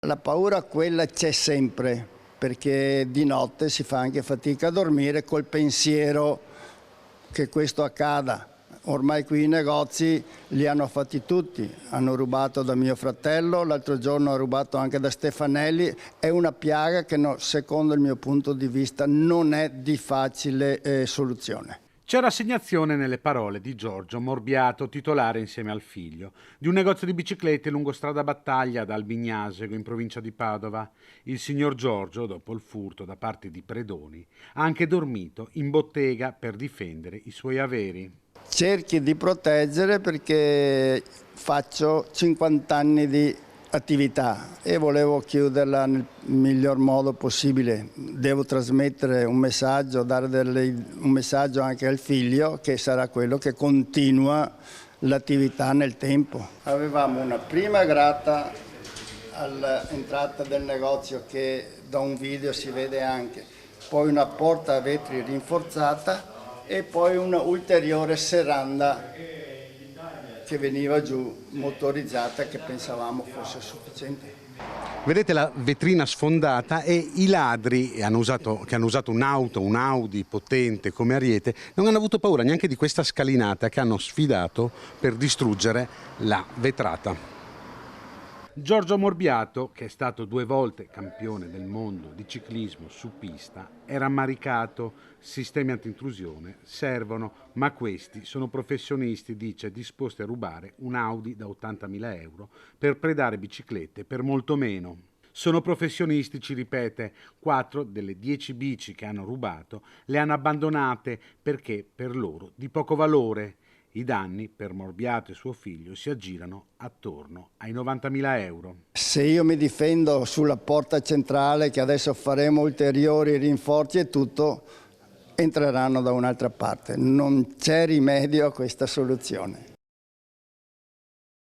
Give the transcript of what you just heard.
La paura quella c'è sempre, perché di notte si fa anche fatica a dormire col pensiero che questo accada. Ormai qui i negozi li hanno fatti tutti, hanno rubato da mio fratello, l'altro giorno ha rubato anche da Stefanelli, è una piaga che secondo il mio punto di vista non è di facile soluzione. C'è rassegnazione nelle parole di Giorgio Morbiato, titolare insieme al figlio, di un negozio di biciclette lungo strada Battaglia ad Albignasego, in provincia di Padova. Il signor Giorgio, dopo il furto da parte di predoni, ha anche dormito in bottega per difendere i suoi averi. Cerchi di proteggere perché faccio 50 anni di attività e volevo chiuderla nel miglior modo possibile. Devo trasmettere un messaggio, un messaggio anche al figlio, che sarà quello che continua l'attività nel tempo. Avevamo una prima grata all'entrata del negozio che da un video si vede anche, poi una porta a vetri rinforzata e poi una ulteriore serranda che veniva giù motorizzata, che pensavamo fosse sufficiente. Vedete la vetrina sfondata e i ladri che hanno usato un'auto, un Audi potente come ariete, non hanno avuto paura neanche di questa scalinata che hanno sfidato per distruggere la vetrata. Giorgio Morbiato, che è stato 2 volte campione del mondo di ciclismo su pista, è rammaricato. Sistemi antintrusione servono, ma questi sono professionisti, dice, disposti a rubare un Audi da 80.000 euro per predare biciclette per molto meno. Sono professionisti, ci ripete, 4 delle 10 bici che hanno rubato le hanno abbandonate perché per loro di poco valore. I danni per Morbiato e suo figlio si aggirano attorno ai 90.000 euro. Se io mi difendo sulla porta centrale, che adesso faremo ulteriori rinforzi e tutto, entreranno da un'altra parte. Non c'è rimedio a questa soluzione.